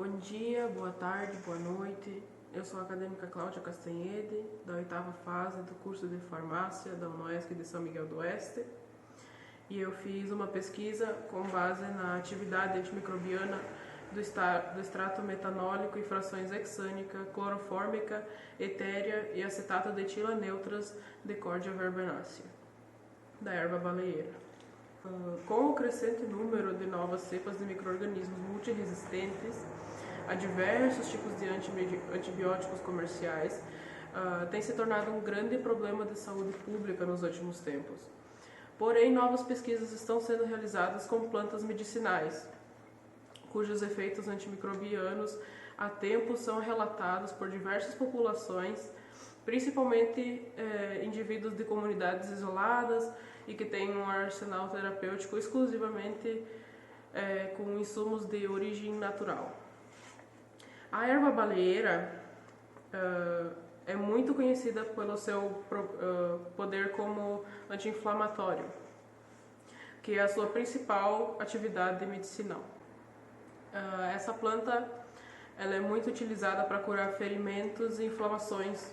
Bom dia, boa tarde, boa noite. Eu sou a acadêmica Cláudia Castanhede, da 8ª fase do curso de farmácia da UNOESC de São Miguel do Oeste. E eu fiz uma pesquisa com base na atividade antimicrobiana do extrato metanólico e frações hexânica, clorofórmica, etérea e acetato de etila neutras de Cordia verbenacea, da erva baleeira. Com o crescente número de novas cepas de micro-organismos multiresistentes a diversos tipos de antibióticos comerciais, tem se tornado um grande problema de saúde pública nos últimos tempos. Porém, novas pesquisas estão sendo realizadas com plantas medicinais, cujos efeitos antimicrobianos há tempo são relatados por diversas populações, principalmente indivíduos de comunidades isoladas e que têm um arsenal terapêutico exclusivamente com insumos de origem natural. A erva baleeira é muito conhecida pelo seu poder como anti-inflamatório, que é a sua principal atividade medicinal. Essa planta ela é muito utilizada para curar ferimentos e inflamações,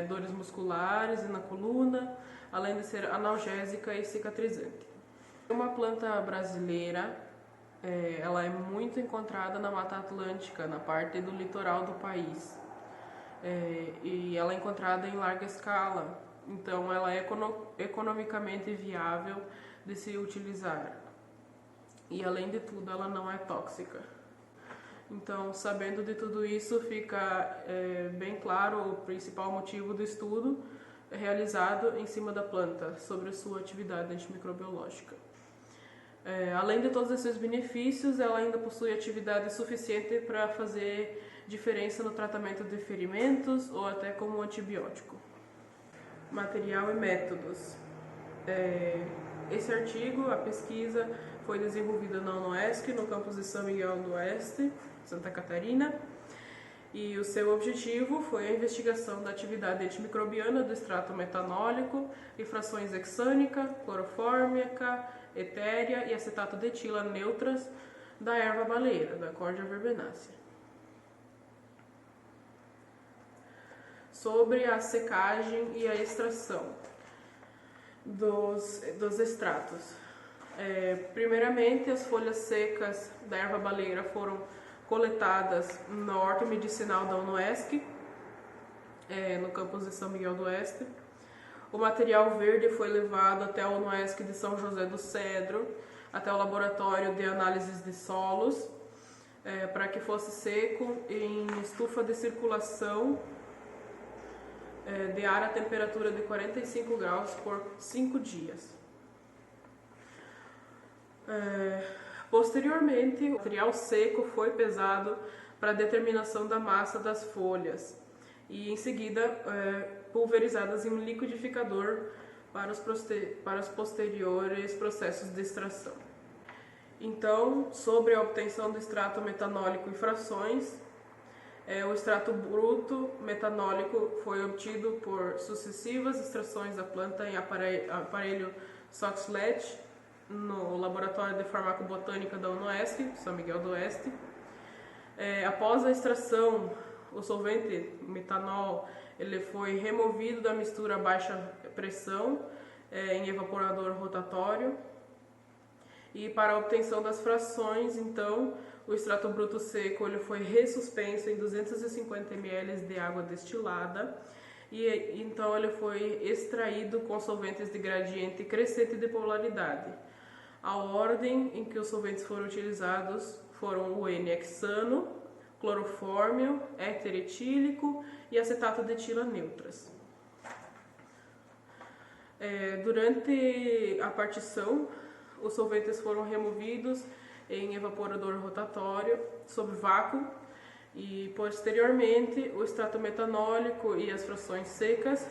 dores musculares e na coluna, além de ser analgésica e cicatrizante. Uma planta brasileira, ela é muito encontrada na Mata Atlântica, na parte do litoral do país. E ela é encontrada em larga escala, então ela é economicamente viável de se utilizar. E além de tudo, ela não é tóxica. Então, sabendo de tudo isso, fica bem claro o principal motivo do estudo realizado em cima da planta, sobre a sua atividade antimicrobiológica. Além de todos esses benefícios, ela ainda possui atividade suficiente para fazer diferença no tratamento de ferimentos ou até como antibiótico. Material e métodos. Esse artigo, a pesquisa, foi desenvolvida na UNOESC, no campus de São Miguel do Oeste, Santa Catarina, e o seu objetivo foi a investigação da atividade antimicrobiana do extrato metanólico e frações hexânica, clorofórmica, etérea e acetato de etila neutras da erva baleeira, da Cordia verbenacea. Sobre a secagem e a extração dos extratos. Primeiramente, as folhas secas da erva baleeira foram coletadas na horta medicinal da UNOESC, no campus de São Miguel do Oeste. O material verde foi levado até a UNOESC de São José do Cedro, até o laboratório de análises de solos, para que fosse seco em estufa de circulação de ar a temperatura de 45 graus por 5 dias. Posteriormente, o material seco foi pesado para a determinação da massa das folhas e, em seguida, pulverizadas em um liquidificador para os posteriores processos de extração. Então, sobre a obtenção do extrato metanólico em frações, o extrato bruto metanólico foi obtido por sucessivas extrações da planta em aparelho Soxhlet, no Laboratório de Farmacobotânica da UNOESC, São Miguel do Oeste. Após a extração, o solvente metanol ele foi removido da mistura a baixa pressão em evaporador rotatório. E para a obtenção das frações, então, o extrato bruto seco ele foi ressuspenso em 250 ml de água destilada e então ele foi extraído com solventes de gradiente crescente de polaridade. A ordem em que os solventes foram utilizados foram o N-hexano, clorofórmio, éter etílico e acetato de etila neutras. Durante a partição, os solventes foram removidos em evaporador rotatório sob vácuo e, posteriormente, o extrato metanólico e as frações secas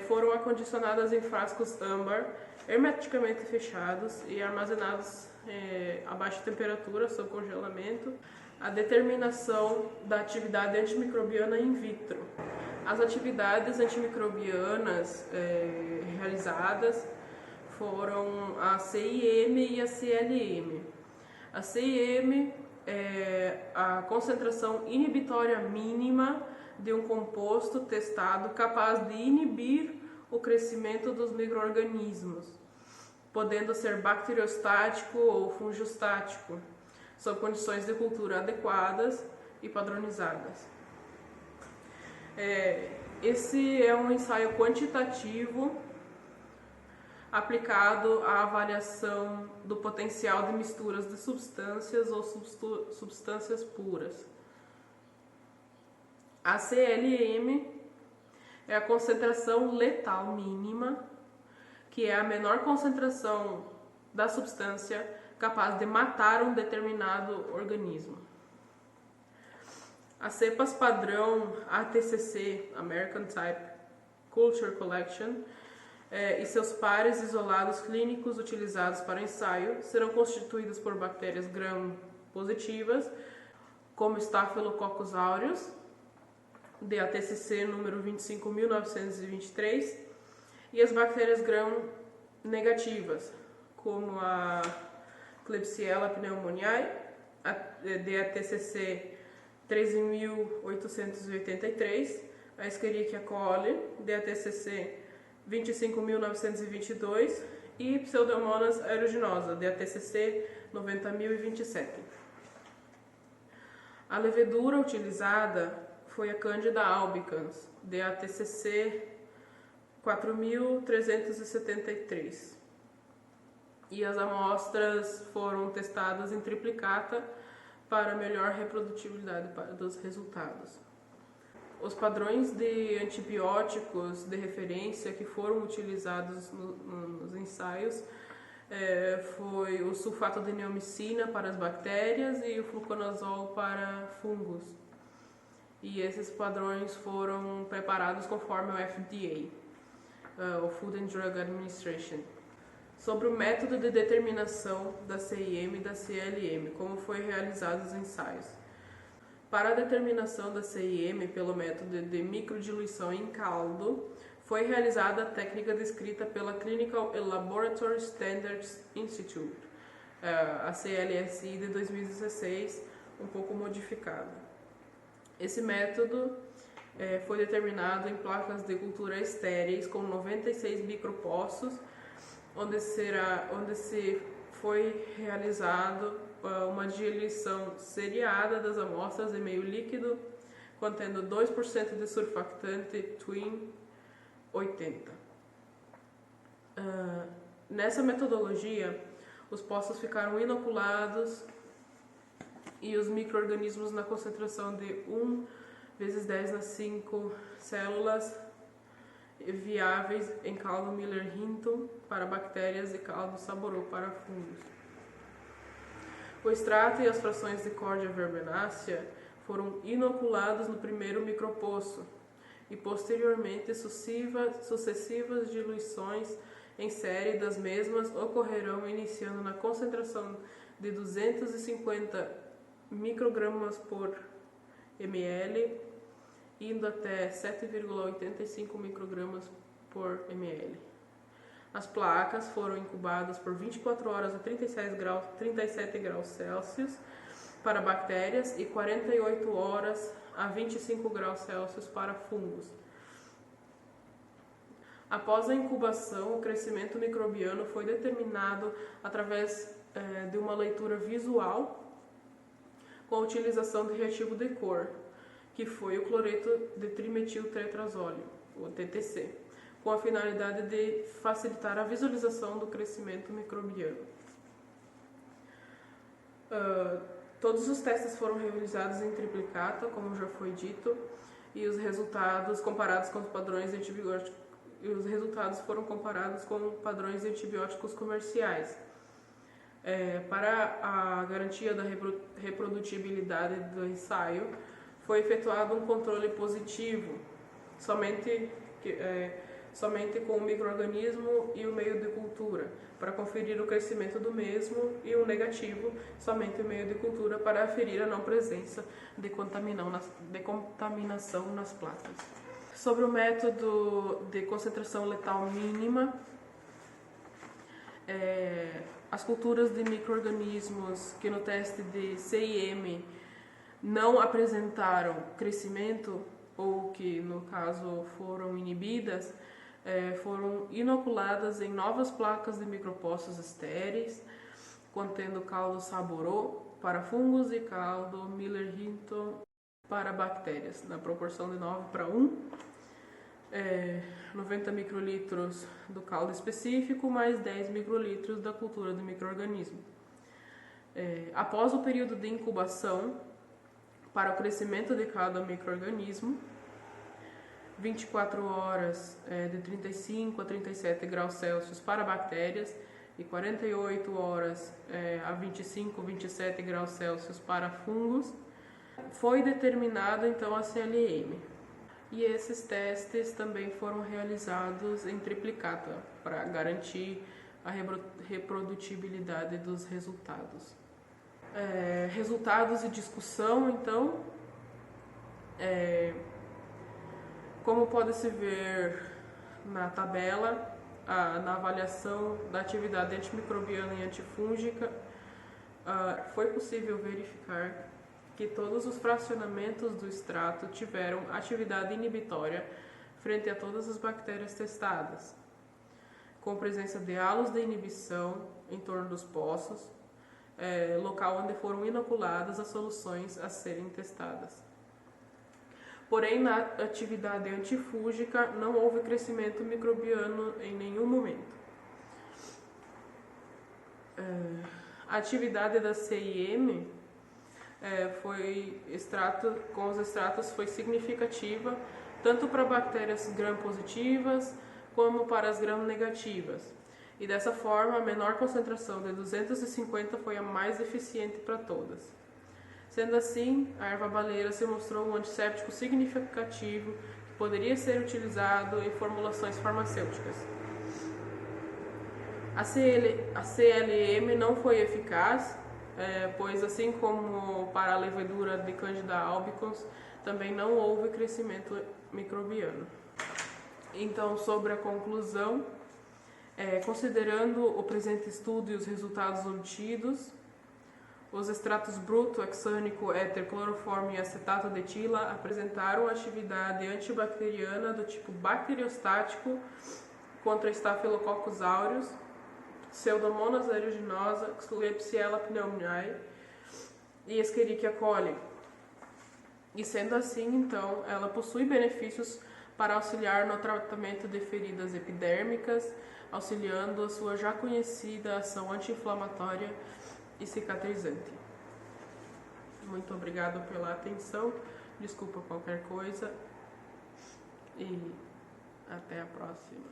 foram acondicionadas em frascos âmbar, hermeticamente fechados e armazenados a baixa temperatura, sob congelamento. A determinação da atividade antimicrobiana in vitro. As atividades antimicrobianas realizadas foram a CIM e a CLM. A CIM é a concentração inibitória mínima de um composto testado capaz de inibir o crescimento dos micro-organismos, podendo ser bacteriostático ou fungostático, sob condições de cultura adequadas e padronizadas. Esse é um ensaio quantitativo aplicado à avaliação do potencial de misturas de substâncias ou substâncias puras. A CLM é a concentração letal mínima, que é a menor concentração da substância capaz de matar um determinado organismo. As cepas padrão ATCC, American Type Culture Collection, e seus pares isolados clínicos utilizados para ensaio serão constituídos por bactérias gram-positivas, como Staphylococcus aureus, DATCC número 25.923, e as bactérias gram-negativas, como a Klebsiella pneumoniae, a DATCC 13.883, a Escherichia coli, DATCC 25.922 e Pseudomonas aeruginosa, DATCC 90.027. A levedura utilizada foi a Candida albicans, DATCC 4.373. E as amostras foram testadas em triplicata para melhor reprodutibilidade dos resultados. Os padrões de antibióticos de referência que foram utilizados nos ensaios foi o sulfato de neomicina para as bactérias e o fluconazol para fungos. E esses padrões foram preparados conforme o FDA, o Food and Drug Administration. Sobre o método de determinação da CIM e da CLM, como foi realizados os ensaios. Para a determinação da CIM pelo método de microdiluição em caldo, foi realizada a técnica descrita pela Clinical Laboratory Standards Institute, a CLSI de 2016, um pouco modificada. Esse método foi determinado em placas de cultura estéreis com 96 micropoços, onde se foi realizado uma diluição seriada das amostras em meio líquido, contendo 2% de surfactante Twin 80. Nessa metodologia, os poços ficaram inoculados e os micro-organismos na concentração de 1 × 10⁵ células viáveis em caldo Miller-Hinton para bactérias e caldo Saboreau para fungos. O extrato e as frações de Cordia verbenacea foram inoculados no primeiro micropoço e posteriormente sucessivas diluições em série das mesmas ocorrerão iniciando na concentração de 250 microgramas por ml, indo até 7,85 microgramas por ml. As placas foram incubadas por 24 horas a 37 graus Celsius para bactérias e 48 horas a 25 graus Celsius para fungos. Após a incubação, o crescimento microbiano foi determinado através de uma leitura visual com a utilização de reativo de cor, que foi o cloreto de trimetiltetrazóleo, o TTC, com a finalidade de facilitar a visualização do crescimento microbiano. Todos os testes foram realizados em triplicata, como já foi dito, e os resultados comparados com os padrões de antibióticos, com padrões de antibióticos comerciais. Para a garantia da reprodutibilidade do ensaio, foi efetuado um controle positivo, somente com o micro-organismo e o meio de cultura, para conferir o crescimento do mesmo, e um negativo, somente o meio de cultura, para aferir a não presença de contaminação nas placas. Sobre o método de concentração letal mínima, As culturas de micro-organismos que no teste de CIM não apresentaram crescimento, ou que no caso foram inibidas, foram inoculadas em novas placas de micropostos estéreis, contendo caldo Saborô para fungos e caldo Miller-Hinton para bactérias, na proporção de 9:1. 90 microlitros do caldo específico, mais 10 microlitros da cultura do micro-organismo. Após o período de incubação, para o crescimento de cada micro-organismo, 24 horas de 35 a 37 graus Celsius para bactérias e 48 horas a 25 a 27 graus Celsius para fungos, foi determinada então a CLM. E esses testes também foram realizados em triplicata para garantir a reprodutibilidade dos resultados. Resultados e discussão, então, como pode-se ver na tabela, na avaliação da atividade antimicrobiana e antifúngica, foi possível verificar que todos os fracionamentos do extrato tiveram atividade inibitória frente a todas as bactérias testadas, com presença de halos de inibição em torno dos poços, local onde foram inoculadas as soluções a serem testadas. Porém, na atividade antifúngica não houve crescimento microbiano em nenhum momento. A atividade da CIM com os extratos foi significativa tanto para bactérias gram-positivas como para as gram-negativas. E dessa forma, a menor concentração de 250 foi a mais eficiente para todas. Sendo assim, a erva baleira se mostrou um antisséptico significativo que poderia ser utilizado em formulações farmacêuticas. A CLM não foi eficaz, pois assim como para a levedura de Candida albicans, também não houve crescimento microbiano. Então, sobre a conclusão, considerando o presente estudo e os resultados obtidos, os extratos bruto, hexânico, éter, cloroformo e acetato de etila apresentaram atividade antibacteriana do tipo bacteriostático contra Staphylococcus aureus, Pseudomonas aeruginosa, Klebsiella pneumoniae e Escherichia coli. E sendo assim, então, ela possui benefícios para auxiliar no tratamento de feridas epidérmicas, auxiliando a sua já conhecida ação anti-inflamatória e cicatrizante. Muito obrigado pela atenção, desculpa qualquer coisa e até a próxima.